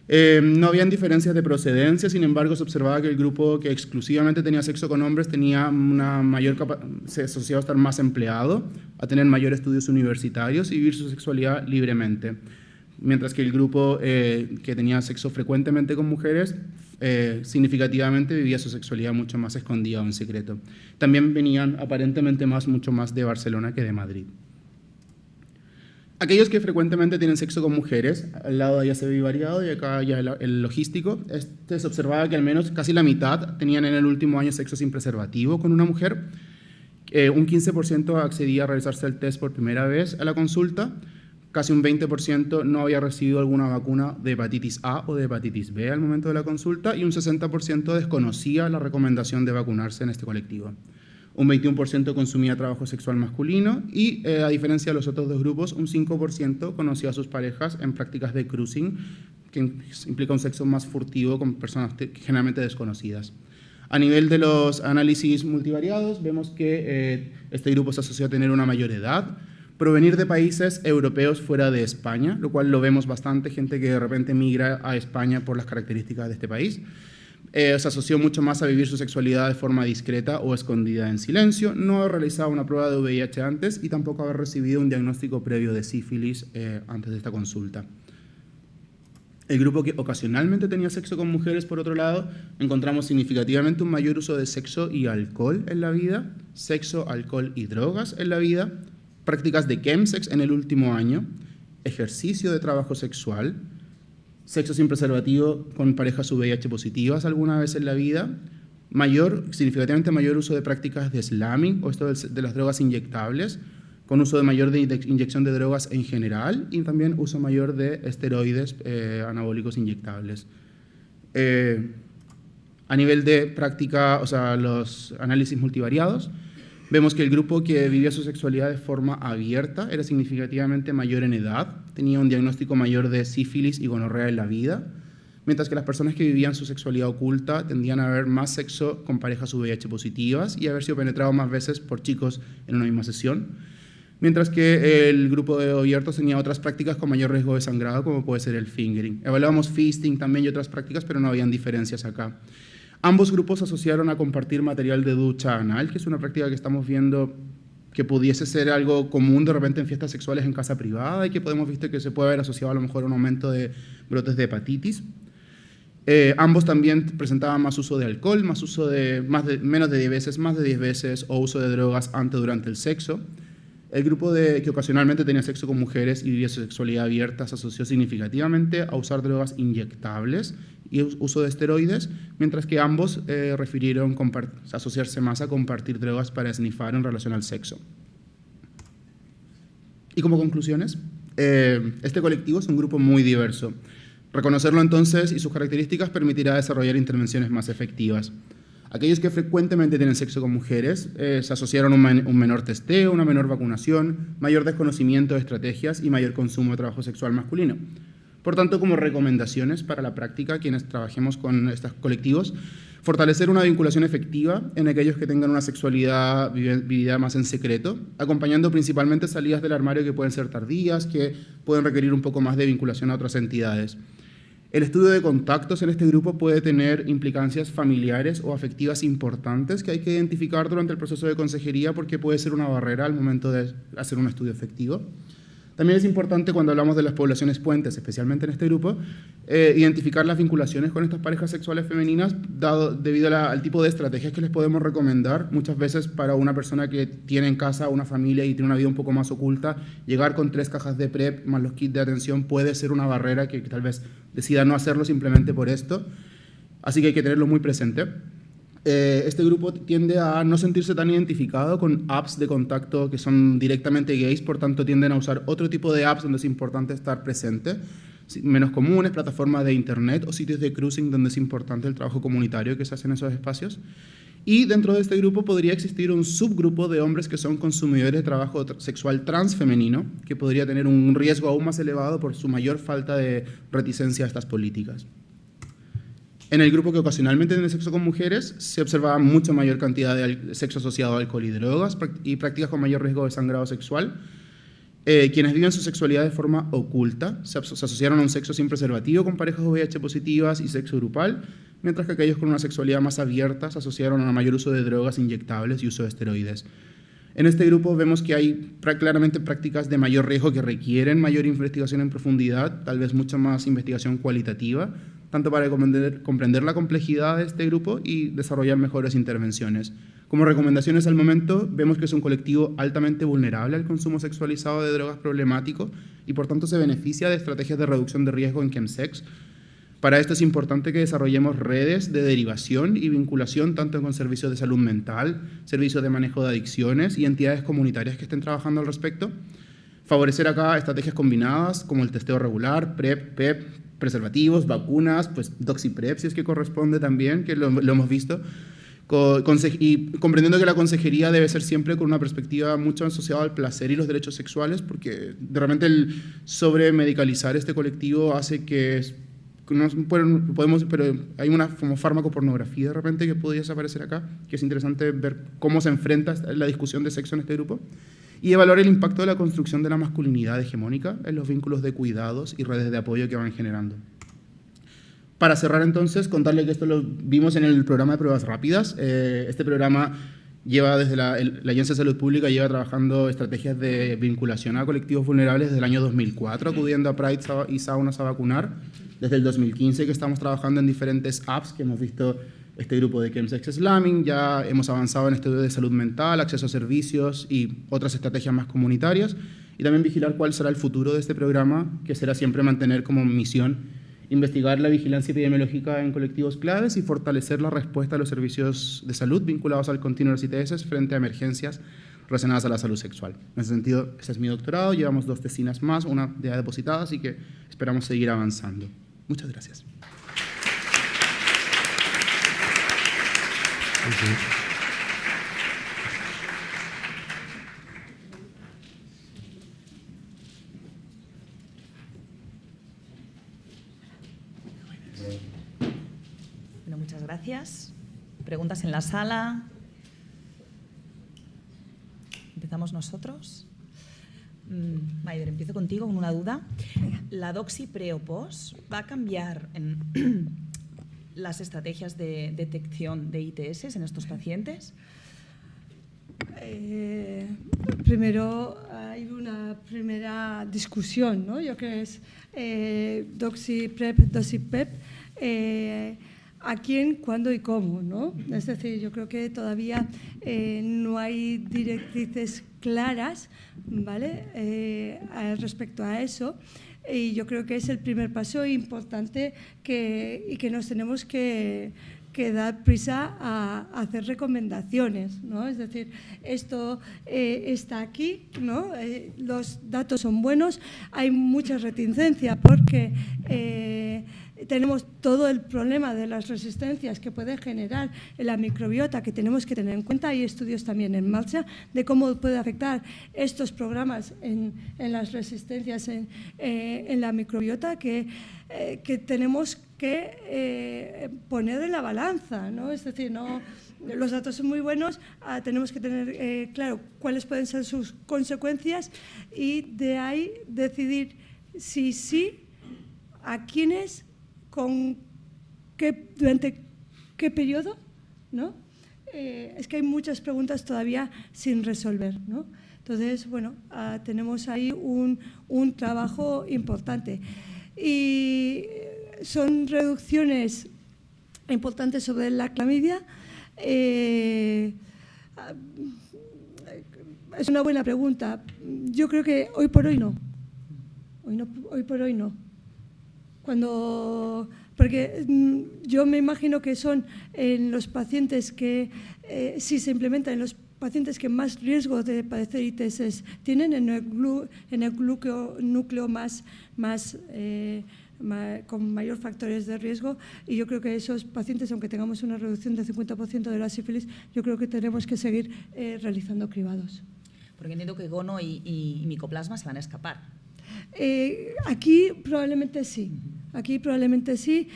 No habían diferencias de procedencia, sin embargo se observaba que el grupo que exclusivamente tenía sexo con hombres tenía una mayor se asociaba a estar más empleado, a tener mayores estudios universitarios y vivir su sexualidad libremente. Mientras que el grupo que tenía sexo frecuentemente con mujeres, significativamente vivía su sexualidad mucho más escondida o en secreto. También venían aparentemente mucho más de Barcelona que de Madrid. Aquellos que frecuentemente tienen sexo con mujeres, al lado ya se ve variado y acá ya el logístico, se observaba que al menos casi la mitad tenían en el último año sexo sin preservativo con una mujer, un 15% accedía a realizarse el test por primera vez a la consulta, casi un 20% no había recibido alguna vacuna de hepatitis A o de hepatitis B al momento de la consulta y un 60% desconocía la recomendación de vacunarse en este colectivo. Un 21% consumía trabajo sexual masculino y, a diferencia de los otros dos grupos, un 5% conocía a sus parejas en prácticas de cruising, que implica un sexo más furtivo con personas generalmente desconocidas. A nivel de los análisis multivariados, vemos que este grupo se asoció a tener una mayor edad, provenir de países europeos fuera de España, lo cual lo vemos bastante, gente que de repente migra a España por las características de este país. Se asoció mucho más a vivir su sexualidad de forma discreta o escondida en silencio, no haber realizado una prueba de VIH antes y tampoco haber recibido un diagnóstico previo de sífilis antes de esta consulta. El grupo que ocasionalmente tenía sexo con mujeres, por otro lado, encontramos significativamente un mayor uso de sexo y alcohol en la vida, sexo, alcohol y drogas en la vida, prácticas de chemsex en el último año, ejercicio de trabajo sexual, sexo sin preservativo con parejas VIH positivas alguna vez en la vida, significativamente mayor uso de prácticas de slamming o esto de las drogas inyectables, con uso de mayor de inyección de drogas en general y también uso mayor de esteroides anabólicos inyectables. A nivel de práctica, o sea, los análisis multivariados, vemos que el grupo que vivía su sexualidad de forma abierta era significativamente mayor en edad, tenía un diagnóstico mayor de sífilis y gonorrea en la vida, mientras que las personas que vivían su sexualidad oculta tendían a haber más sexo con parejas VIH positivas y haber sido penetrados más veces por chicos en una misma sesión, mientras que el grupo de abiertos tenía otras prácticas con mayor riesgo de sangrado, como puede ser el fingering. Evaluamos fisting también y otras prácticas, pero no habían diferencias acá. Ambos grupos asociaron a compartir material de ducha anal, que es una práctica que estamos viendo que pudiese ser algo común de repente en fiestas sexuales en casa privada y que podemos visto que se puede haber asociado a lo mejor a un aumento de brotes de hepatitis. Ambos también presentaban más uso de alcohol, menos de 10 veces, más de 10 veces, o uso de drogas antes o durante el sexo. El grupo que ocasionalmente tenía sexo con mujeres y vivía su sexualidad abierta se asoció significativamente a usar drogas inyectables y uso de esteroides, mientras que ambos refirieron asociarse más a compartir drogas para esnifar en relación al sexo. Y como conclusiones, este colectivo es un grupo muy diverso. Reconocerlo entonces y sus características permitirá desarrollar intervenciones más efectivas. Aquellos que frecuentemente tienen sexo con mujeres se asociaron a un menor testeo, una menor vacunación, mayor desconocimiento de estrategias y mayor consumo de trabajo sexual masculino. Por tanto, como recomendaciones para la práctica, quienes trabajemos con estos colectivos, fortalecer una vinculación efectiva en aquellos que tengan una sexualidad vivida más en secreto, acompañando principalmente salidas del armario que pueden ser tardías, que pueden requerir un poco más de vinculación a otras entidades. El estudio de contactos en este grupo puede tener implicancias familiares o afectivas importantes que hay que identificar durante el proceso de consejería porque puede ser una barrera al momento de hacer un estudio efectivo. También es importante cuando hablamos de las poblaciones puentes, especialmente en este grupo, identificar las vinculaciones con estas parejas sexuales femeninas debido al tipo de estrategias que les podemos recomendar. Muchas veces para una persona que tiene en casa una familia y tiene una vida un poco más oculta, llegar con 3 cajas de PrEP más los kits de atención puede ser una barrera que tal vez decida no hacerlo simplemente por esto. Así que hay que tenerlo muy presente. Este grupo tiende a no sentirse tan identificado con apps de contacto que son directamente gays, por tanto tienden a usar otro tipo de apps donde es importante estar presente, menos comunes, plataformas de internet o sitios de cruising donde es importante el trabajo comunitario que se hace en esos espacios. Y dentro de este grupo podría existir un subgrupo de hombres que son consumidores de trabajo sexual transfemenino, que podría tener un riesgo aún más elevado por su mayor falta de reticencia a estas políticas. En el grupo que ocasionalmente tiene sexo con mujeres, se observaba mucho mayor cantidad de sexo asociado a alcohol y drogas y prácticas con mayor riesgo de sangrado sexual. Quienes viven su sexualidad de forma oculta se asociaron a un sexo sin preservativo con parejas VIH positivas y sexo grupal, mientras que aquellos con una sexualidad más abierta se asociaron a mayor uso de drogas inyectables y uso de esteroides. En este grupo vemos que hay claramente prácticas de mayor riesgo que requieren mayor investigación en profundidad, tal vez mucha más investigación cualitativa, tanto para comprender la complejidad de este grupo y desarrollar mejores intervenciones. Como recomendaciones al momento, vemos que es un colectivo altamente vulnerable al consumo sexualizado de drogas problemático y por tanto se beneficia de estrategias de reducción de riesgo en chemsex. Para esto es importante que desarrollemos redes de derivación y vinculación tanto con servicios de salud mental, servicios de manejo de adicciones y entidades comunitarias que estén trabajando al respecto. Favorecer acá estrategias combinadas como el testeo regular, PrEP, PEP, preservativos, vacunas, pues Doxy-PrEP si es que corresponde también, que lo hemos visto, y comprendiendo que la consejería debe ser siempre con una perspectiva mucho asociada al placer y los derechos sexuales, porque de repente el sobremedicalizar este colectivo hace que pero hay una como fármacopornografía de repente que podría desaparecer acá, que es interesante ver cómo se enfrenta la discusión de sexo en este grupo, y evaluar el impacto de la construcción de la masculinidad hegemónica en los vínculos de cuidados y redes de apoyo que van generando. Para cerrar entonces, contarle que esto lo vimos en el programa de pruebas rápidas. Este programa lleva desde la Agencia de Salud Pública lleva trabajando estrategias de vinculación a colectivos vulnerables desde el año 2004, acudiendo a Pride y saunas a vacunar. Desde el 2015 que estamos trabajando en diferentes apps que hemos visto este grupo de chemsex slamming, ya hemos avanzado en estudios de salud mental, acceso a servicios y otras estrategias más comunitarias, y también vigilar cuál será el futuro de este programa, que será siempre mantener como misión investigar la vigilancia epidemiológica en colectivos claves y fortalecer la respuesta a los servicios de salud vinculados al continuo de las ITS frente a emergencias relacionadas a la salud sexual. En ese sentido, ese es mi doctorado, llevamos 2 tesinas más, una ya depositada, así que esperamos seguir avanzando. Muchas gracias. Bueno, muchas gracias. ¿Preguntas en la sala? ¿Empezamos nosotros? Maider, empiezo contigo con una duda. ¿La doxy pre o post va a cambiar en las estrategias de detección de ITS en estos pacientes? Primero hay una primera discusión, ¿no? Yo creo que es doxy-PrEP, doxy-PEP, a quién, cuándo y cómo, ¿no? Es decir, yo creo que todavía no hay directrices claras, ¿vale? Respecto a eso, y yo creo que es el primer paso importante y que nos tenemos que dar prisa a hacer recomendaciones, ¿no? Es decir, esto está aquí, ¿no? Los datos son buenos, hay mucha reticencia porque tenemos todo el problema de las resistencias que puede generar la microbiota, que tenemos que tener en cuenta. Hay estudios también en marcha de cómo puede afectar estos programas en las resistencias en la microbiota que tenemos que poner en la balanza, ¿no? Es decir, no, los datos son muy buenos, tenemos que tener claro cuáles pueden ser sus consecuencias y de ahí decidir si sí, a quiénes, durante qué periodo, ¿no? Es que hay muchas preguntas todavía sin resolver, ¿no? Entonces, bueno, tenemos ahí un trabajo importante. Y son reducciones importantes sobre la clamidia. Es una buena pregunta. Yo creo que hoy por hoy no. Hoy por hoy no. Porque yo me imagino que son en los pacientes que, si se implementan en los pacientes que más riesgo de padecer ITS tienen, en el núcleo más con mayor factores de riesgo, y yo creo que esos pacientes, aunque tengamos una reducción del 50% de la sífilis, yo creo que tenemos que seguir realizando cribados. Porque entiendo que gono y micoplasma se van a escapar. Aquí probablemente sí. aquí probablemente sí.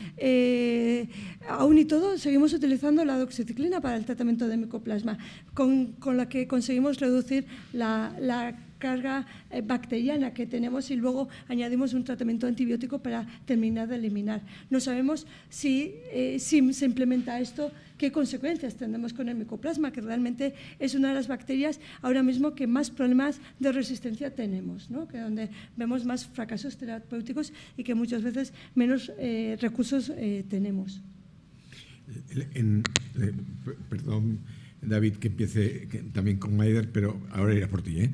Aún y todo, seguimos utilizando la doxiciclina para el tratamiento de micoplasma, con la que conseguimos reducir la carga bacteriana que tenemos y luego añadimos un tratamiento antibiótico para terminar de eliminar. No sabemos si se implementa esto, qué consecuencias tendremos con el micoplasma, que realmente es una de las bacterias ahora mismo que más problemas de resistencia tenemos, ¿no? Que donde vemos más fracasos terapéuticos y que muchas veces menos recursos tenemos. Perdón, David, que empiece también con Maider, pero ahora irá por ti,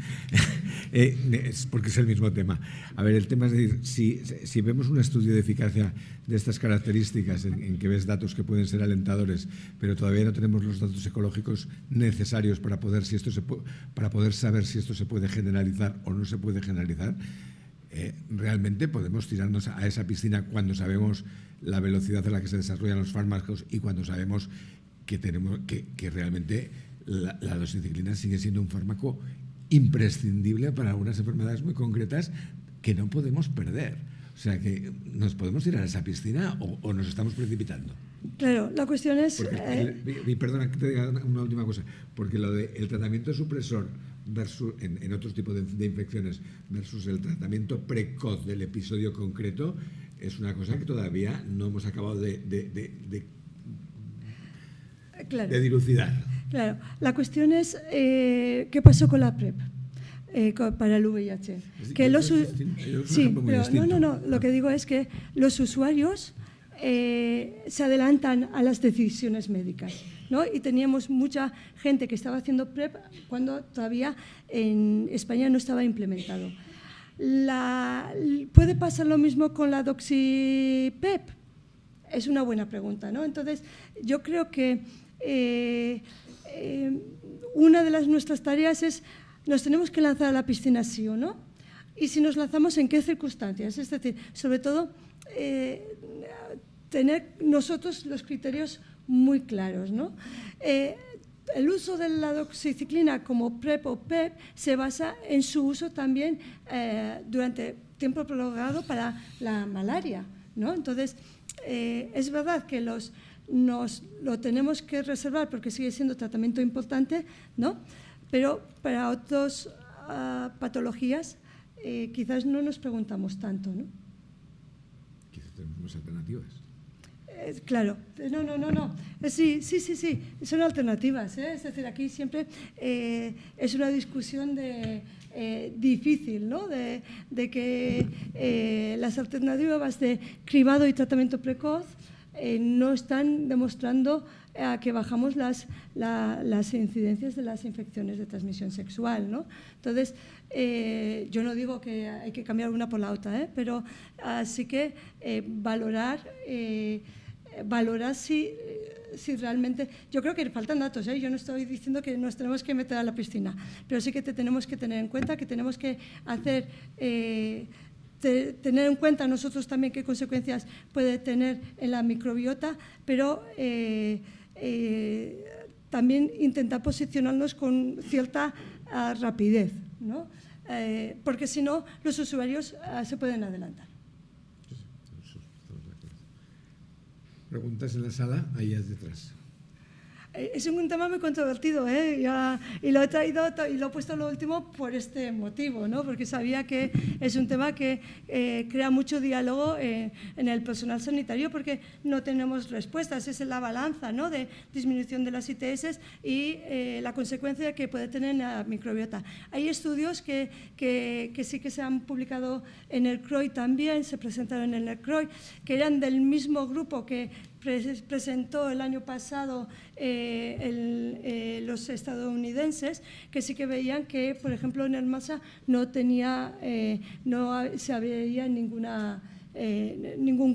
es porque es el mismo tema. A ver, el tema es decir, si vemos un estudio de eficacia de estas características, en que ves datos que pueden ser alentadores, pero todavía no tenemos los datos ecológicos necesarios para poder saber si esto se puede generalizar o no se puede generalizar, realmente podemos tirarnos a esa piscina cuando sabemos la velocidad a la que se desarrollan los fármacos y cuando sabemos que realmente la doxiciclina sigue siendo un fármaco imprescindible para algunas enfermedades muy concretas que no podemos perder. O sea, que nos podemos tirar a esa piscina o nos estamos precipitando. Claro, la cuestión es... Perdona que te diga una última cosa, porque lo del tratamiento supresor versus, en otros tipos de infecciones versus el tratamiento precoz del episodio concreto es una cosa que todavía no hemos acabado de dilucidar. Claro, la cuestión es ¿qué pasó con la PrEP? Para el VIH. Lo que digo es que los usuarios se adelantan a las decisiones médicas, ¿no? Y teníamos mucha gente que estaba haciendo PrEP cuando todavía en España no estaba implementado. ¿Puede pasar lo mismo con la doxipep? Es una buena pregunta, ¿no? Entonces, yo creo que una de nuestras tareas es, nos tenemos que lanzar a la piscina sí o no, y si nos lanzamos, ¿en qué circunstancias? Es decir, sobre todo, tener nosotros los criterios muy claros, ¿no? El uso de la doxiciclina como PrEP o PEP se basa en su uso también durante tiempo prolongado para la malaria, ¿no? Entonces, es verdad que nos lo tenemos que reservar porque sigue siendo tratamiento importante, ¿no? Pero para otras patologías quizás no nos preguntamos tanto, ¿no? Quizás tenemos más alternativas. Claro, no. Sí, son alternativas, ¿eh? Es decir, aquí siempre es una discusión difícil, ¿no? De que las alternativas de cribado y tratamiento precoz no están demostrando que bajamos las incidencias de las infecciones de transmisión sexual, ¿no? Entonces, yo no digo que hay que cambiar una por la otra, pero sí que valorar si realmente... Yo creo que faltan datos, yo no estoy diciendo que nos tenemos que meter a la piscina, pero sí que tenemos que tener en cuenta que tenemos que hacer... tener en cuenta nosotros también qué consecuencias puede tener en la microbiota, pero también intentar posicionarnos con cierta rapidez, ¿no? Porque si no, los usuarios se pueden adelantar. Preguntas en la sala, ahí detrás. Es un tema muy controvertido, y lo he traído y lo he puesto lo último por este motivo, ¿no? Porque sabía que es un tema que crea mucho diálogo en el personal sanitario porque no tenemos respuestas, es la balanza, ¿no? De disminución de las ITS y la consecuencia que puede tener en la microbiota. Hay estudios que sí que se han publicado en el CROI también, se presentaron en el CROI, que eran del mismo grupo que presentó el año pasado los estadounidenses, que sí que veían que, por ejemplo, en el MASA no se veía ningún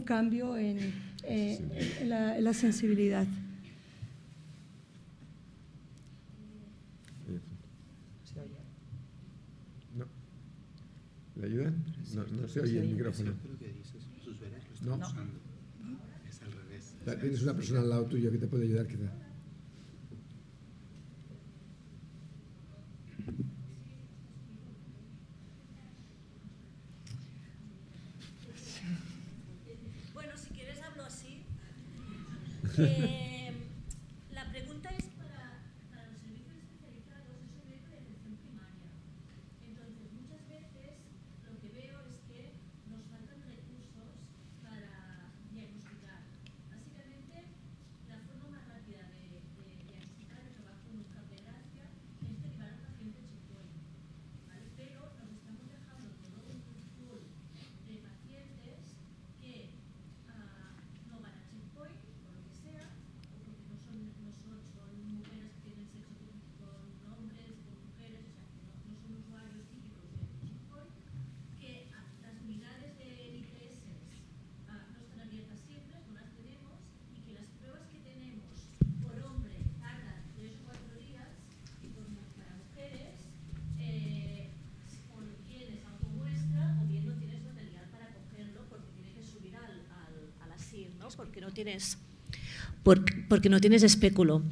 cambio en la sensibilidad. ¿No? ¿Le ayudan? No se oye el micrófono. No. Tienes una persona al lado tuyo que te puede ayudar, quizá. La pregunta es para los servicios especializados, eso de atención primaria. Entonces, muchas veces lo que veo es que nos faltan recursos para diagnosticar. Básicamente, la forma más rápida de diagnosticar el trabajo en un campo de gracia es derivar al paciente a checkpoint, ¿vale? Pero nos estamos dejando todo un pool de pacientes que no van a checkpoint, por lo que sea, o porque son mujeres que tienen sexo con hombres, con mujeres, o sea, que no son usuarios típicos de checkpoint, que las unidades de ITS no están abiertas siempre, no las tenemos, y que las pruebas que tenemos por hombre tardan 3 o 4 días, y para mujeres, o lo tienes automuestra, o bien no tienes material para cogerlo porque tiene que subir a la SIR, ¿no? Porque no tienes espéculo.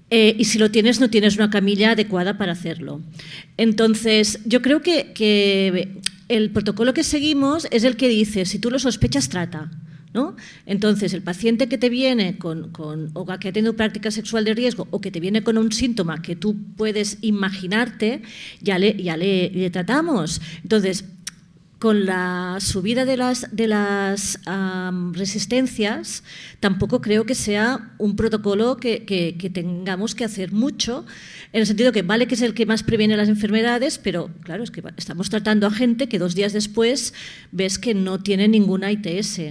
Y si lo tienes, no tienes una camilla adecuada para hacerlo. Entonces, yo creo que el protocolo que seguimos es el que dice, si tú lo sospechas, trata, ¿no? Entonces, el paciente que te viene o que ha tenido práctica sexual de riesgo o que te viene con un síntoma que tú puedes imaginarte, ya le tratamos. Entonces, con la subida de las resistencias, tampoco creo que sea un protocolo que tengamos que hacer mucho, en el sentido que vale que es el que más previene las enfermedades, pero claro, es que estamos tratando a gente que 2 días después ves que no tiene ninguna ITS.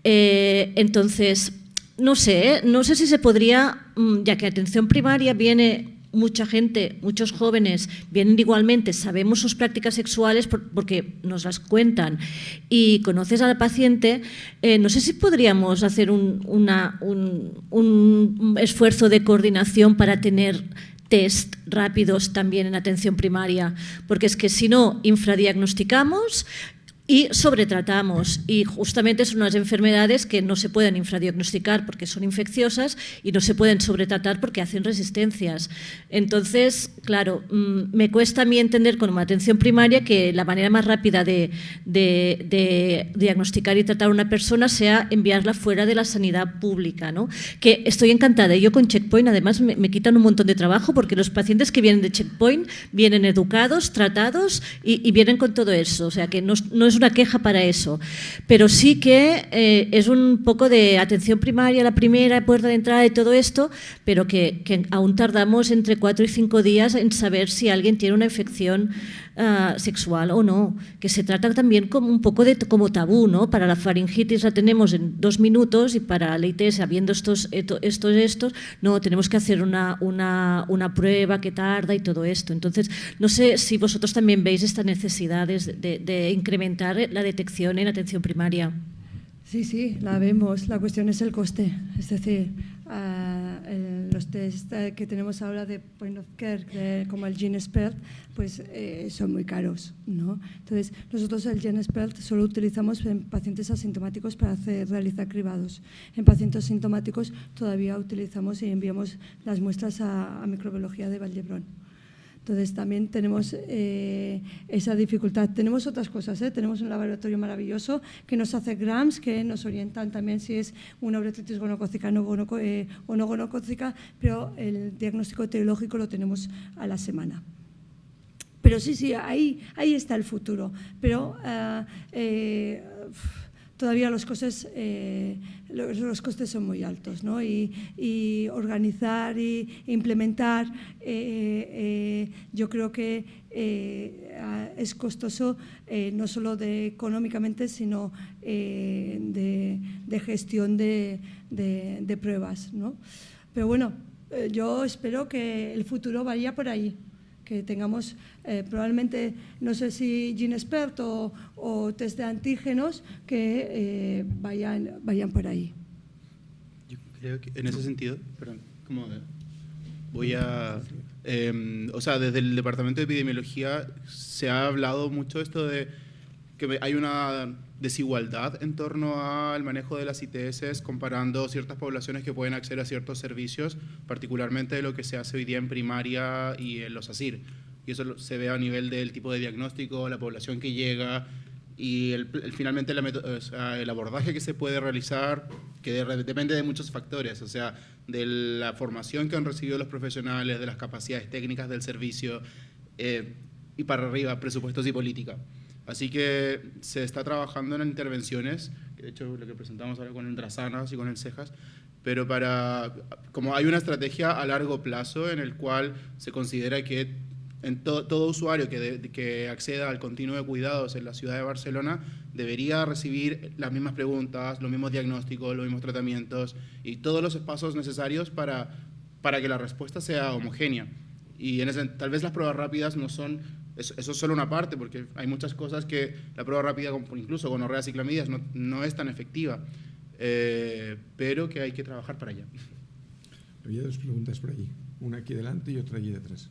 Entonces, no sé si se podría, ya que atención primaria viene mucha gente, muchos jóvenes vienen igualmente, sabemos sus prácticas sexuales porque nos las cuentan y conoces al paciente, no sé si podríamos hacer un esfuerzo de coordinación para tener test rápidos también en atención primaria, porque es que si no, infradiagnosticamos y sobretratamos, y justamente son unas enfermedades que no se pueden infradiagnosticar porque son infecciosas y no se pueden sobretratar porque hacen resistencias. Entonces, claro, me cuesta a mí entender con una atención primaria que la manera más rápida de diagnosticar y tratar a una persona sea enviarla fuera de la sanidad pública, ¿no? Que estoy encantada. Yo con Checkpoint además me quitan un montón de trabajo porque los pacientes que vienen de Checkpoint vienen educados, tratados y vienen con todo eso. O sea que no es una queja para eso, pero sí que es un poco de atención primaria, la primera puerta de entrada de todo esto, pero que aún tardamos entre 4 y 5 días en saber si alguien tiene una infección sexual o no, que se trata también como un poco como tabú, ¿no? Para la faringitis la tenemos en 2 minutos y para la ITS, habiendo estos, no, tenemos que hacer una prueba que tarda y todo esto. Entonces, no sé si vosotros también veis esta necesidad de incrementar la detección en atención primaria. Sí, la vemos. La cuestión es el coste. Es decir, los test que tenemos ahora de point of care, como el GeneSpert, pues son muy caros, ¿no? Entonces, nosotros el GeneSpert solo utilizamos en pacientes asintomáticos para realizar cribados. En pacientes sintomáticos todavía utilizamos y enviamos las muestras a microbiología de Vall d'Hebron. Entonces, también tenemos esa dificultad. Tenemos otras cosas, tenemos un laboratorio maravilloso que nos hace grams, que nos orientan también si es una uretritis gonocócica o no gonocócica, pero el diagnóstico etiológico lo tenemos a la semana. Pero sí, ahí está el futuro. Pero todavía los costes son muy altos, ¿no? Y organizar e implementar, yo creo que es costoso no solo económicamente, sino de gestión de pruebas, ¿no? Pero bueno, yo espero que el futuro vaya por ahí, que tengamos probablemente, no sé si GeneSpert o test de antígenos que vayan por ahí. Yo creo que en ese sentido, perdón, ¿cómo voy a...? O sea, desde el Departamento de Epidemiología se ha hablado mucho esto de que hay una desigualdad en torno al manejo de las ITS, comparando ciertas poblaciones que pueden acceder a ciertos servicios, particularmente de lo que se hace hoy día en primaria y en los ASIR. Y eso se ve a nivel del tipo de diagnóstico, la población que llega, Y finalmente el abordaje que se puede realizar que depende de muchos factores, o sea, de la formación que han recibido los profesionales, de las capacidades técnicas del servicio y para arriba, presupuestos y política. Así que se está trabajando en intervenciones, que de hecho lo que presentamos ahora con el Drasanas y con el CEJAS, pero como hay una estrategia a largo plazo en el cual se considera que todo usuario que acceda al continuo de cuidados en la ciudad de Barcelona debería recibir las mismas preguntas, los mismos diagnósticos, los mismos tratamientos y todos los pasos necesarios para que la respuesta sea homogénea. Y tal vez las pruebas rápidas no son, eso es solo una parte, porque hay muchas cosas que la prueba rápida, incluso con gonorreas y clamidias, no es tan efectiva, pero que hay que trabajar para allá. Había dos preguntas por allí, una aquí delante y otra allí detrás.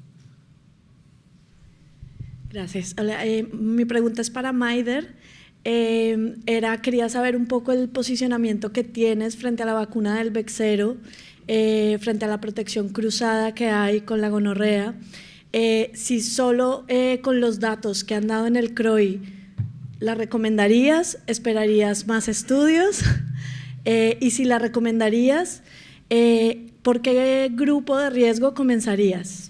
Gracias. Hola, mi pregunta es para Maider. Quería saber un poco el posicionamiento que tienes frente a la vacuna del Bexsero, frente a la protección cruzada que hay con la gonorrea. Si solo con los datos que han dado en el CROI, ¿la recomendarías? ¿Esperarías más estudios? Y si la recomendarías, ¿por qué grupo de riesgo comenzarías?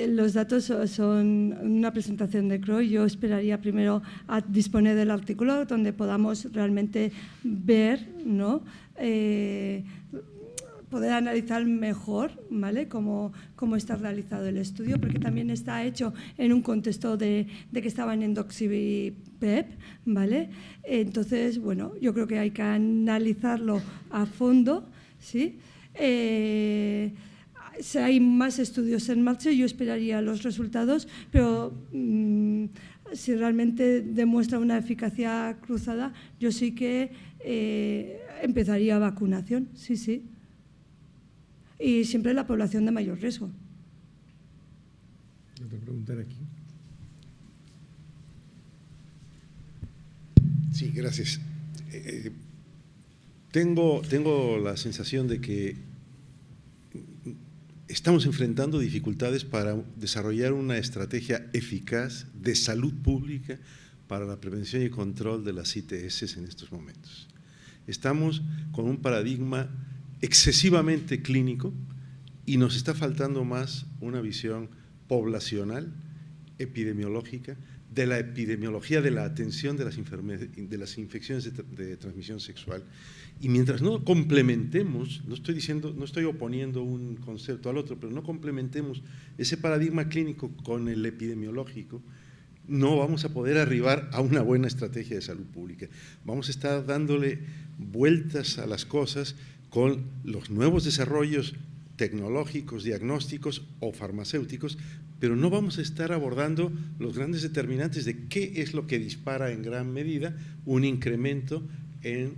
Los datos son una presentación de CROI. Yo esperaría primero a disponer del artículo donde podamos realmente ver, ¿no? Poder analizar mejor, ¿vale? Cómo está realizado el estudio, porque también está hecho en un contexto de que estaban en Doxy-PEP, ¿vale? Entonces, bueno, yo creo que hay que analizarlo a fondo, ¿sí? Si hay más estudios en marcha, yo esperaría los resultados, pero si realmente demuestra una eficacia cruzada, yo sí que empezaría vacunación, sí. Y siempre la población de mayor riesgo. Otra pregunta aquí. Sí, gracias. Tengo la sensación de que estamos enfrentando dificultades para desarrollar una estrategia eficaz de salud pública para la prevención y control de las ITS en estos momentos. Estamos con un paradigma excesivamente clínico y nos está faltando más una visión poblacional, epidemiológica, de la epidemiología de la atención de las infecciones de transmisión sexual. Y mientras no complementemos, no estoy oponiendo un concepto al otro, pero no complementemos ese paradigma clínico con el epidemiológico, no vamos a poder arribar a una buena estrategia de salud pública. Vamos a estar dándole vueltas a las cosas con los nuevos desarrollos tecnológicos, diagnósticos o farmacéuticos, pero no vamos a estar abordando los grandes determinantes de qué es lo que dispara en gran medida un incremento en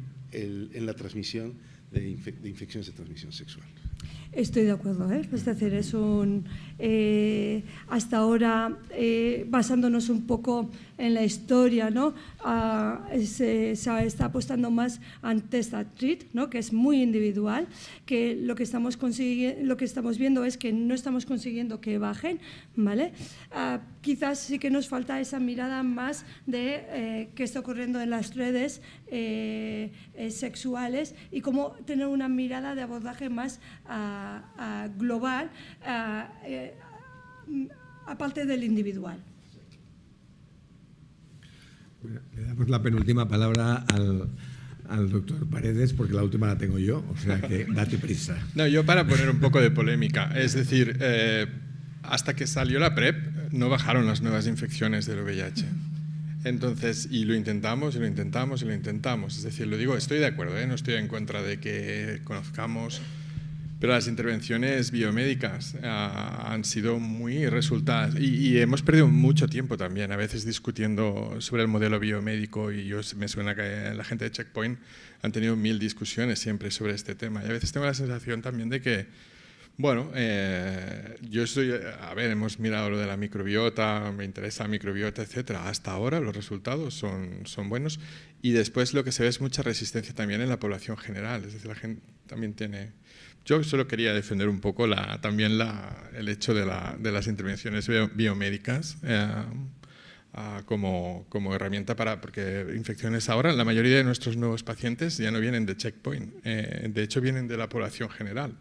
la transmisión de infecciones de transmisión sexual. Estoy de acuerdo, ¿eh? Es decir, es hasta ahora, basándonos un poco en la historia, ¿no? Se está apostando más en test and treat, ¿no? Que es muy individual, que lo que estamos viendo es que no estamos consiguiendo que bajen, ¿vale? Quizás sí que nos falta esa mirada más de qué está ocurriendo en las redes sexuales y cómo tener una mirada de abordaje más global, aparte del individual. Bueno, le damos la penúltima palabra al doctor Paredes, porque la última la tengo yo, o sea que date prisa. No, yo para poner un poco de polémica, es decir, hasta que salió la PrEP no bajaron las nuevas infecciones del VIH. Entonces, y lo intentamos, y lo intentamos, y lo intentamos. Es decir, lo digo, estoy de acuerdo, no estoy en contra de que conozcamos, pero las intervenciones biomédicas han sido muy resultadas y hemos perdido mucho tiempo también, a veces discutiendo sobre el modelo biomédico, y me suena que la gente de Checkpoint han tenido 1000 discusiones siempre sobre este tema. Y a veces tengo la sensación también de que, bueno, hemos mirado lo de la microbiota, me interesa la microbiota, etcétera. Hasta ahora los resultados son buenos, y después lo que se ve es mucha resistencia también en la población general, es decir, la gente también tiene Yo solo quería defender un poco también el hecho de las intervenciones biomédicas como herramienta porque infecciones ahora, la mayoría de nuestros nuevos pacientes ya no vienen de Checkpoint, de hecho vienen de la población general,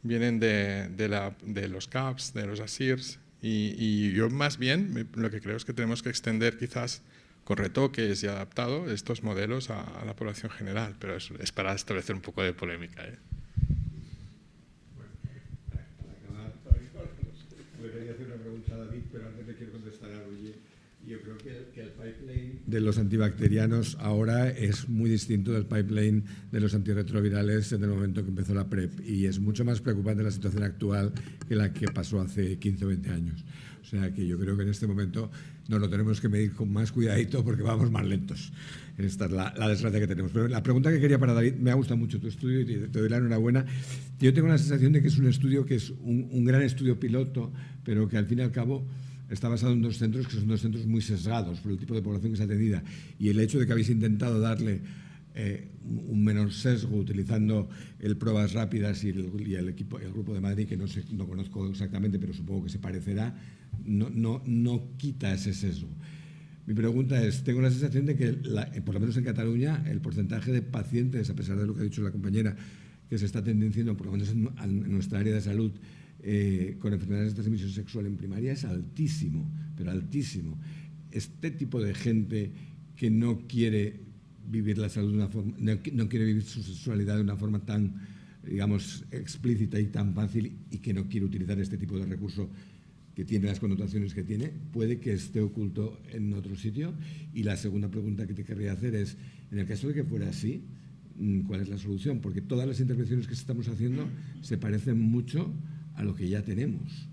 vienen de los CAPS, de los ASIRS, y yo más bien lo que creo es que tenemos que extender quizás con retoques y adaptado estos modelos a la población general, pero es para establecer un poco de polémica. Le quería hacer una pregunta a David, pero antes le quiero contestar a Roger. Yo creo que el pipeline de los antibacterianos ahora es muy distinto del pipeline de los antirretrovirales en el momento que empezó la PrEP, y es mucho más preocupante la situación actual que la que pasó hace 15 o 20 años. O sea que yo creo que en este momento nos lo tenemos que medir con más cuidadito porque vamos más lentos. Esta es la desgracia que tenemos. Pero la pregunta que quería para David, me ha gustado mucho tu estudio y te doy la enhorabuena. Yo tengo la sensación de que es un estudio que es un gran estudio piloto, pero que al fin y al cabo está basado en 2 centros que son 2 centros muy sesgados por el tipo de población que es atendida, y el hecho de que habéis intentado darle un menor sesgo utilizando el pruebas rápidas y el grupo de Madrid, que no conozco exactamente, pero supongo que se parecerá, no quita ese sesgo. Mi pregunta es, tengo la sensación de que, por lo menos en Cataluña, el porcentaje de pacientes, a pesar de lo que ha dicho la compañera, que se está tendenciando, por lo menos en nuestra área de salud, con enfermedades de transmisión sexual en primaria es altísimo, pero altísimo. Este tipo de gente que no quiere vivir la salud de una forma, no quiere vivir su sexualidad de una forma tan, digamos, explícita y tan fácil, y que no quiere utilizar este tipo de recurso que tiene las connotaciones que tiene, puede que esté oculto en otro sitio. Y la segunda pregunta que te querría hacer es, en el caso de que fuera así, ¿cuál es la solución? Porque todas las intervenciones que estamos haciendo se parecen mucho a lo que ya tenemos.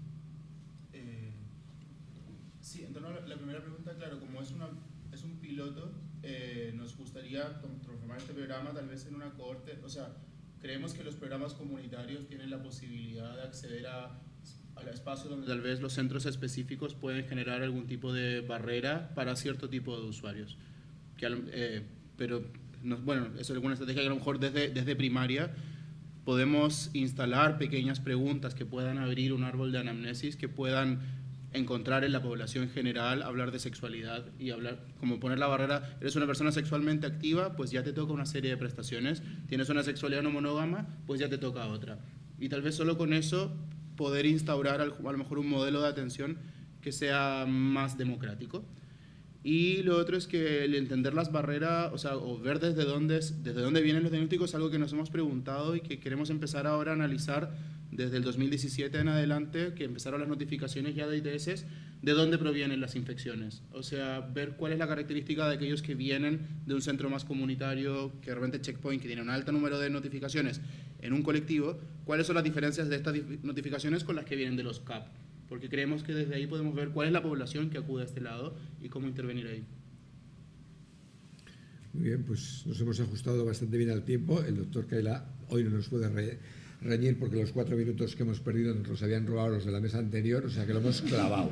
Sí, entonces la primera pregunta, claro, como es un piloto, nos gustaría transformar este programa tal vez en una cohorte. O sea, creemos que los programas comunitarios tienen la posibilidad de acceder al espacio donde tal vez los centros específicos pueden generar algún tipo de barrera para cierto tipo de usuarios. Pero, bueno, eso es alguna estrategia que a lo mejor desde primaria podemos instalar pequeñas preguntas que puedan abrir un árbol de anamnesis, que puedan encontrar en la población general, hablar de sexualidad y hablar, como poner la barrera, eres una persona sexualmente activa, pues ya te toca una serie de prestaciones, tienes una sexualidad no monógama, pues ya te toca otra. Y tal vez solo con eso poder instaurar a lo mejor un modelo de atención que sea más democrático. Y lo otro es que el entender las barreras, o ver desde dónde vienen los diagnósticos, es algo que nos hemos preguntado y que queremos empezar ahora a analizar desde el 2017 en adelante, que empezaron las notificaciones ya de ITS, de dónde provienen las infecciones. O sea, ver cuál es la característica de aquellos que vienen de un centro más comunitario, que de repente Checkpoint, que tiene un alto número de notificaciones en un colectivo, cuáles son las diferencias de estas notificaciones con las que vienen de los CAP. Porque creemos que desde ahí podemos ver cuál es la población que acude a este lado y cómo intervenir ahí. Muy bien, pues nos hemos ajustado bastante bien al tiempo. El doctor Kaila hoy no nos puede reñir porque los 4 minutos que hemos perdido nos los habían robado los de la mesa anterior, o sea que lo hemos clavado.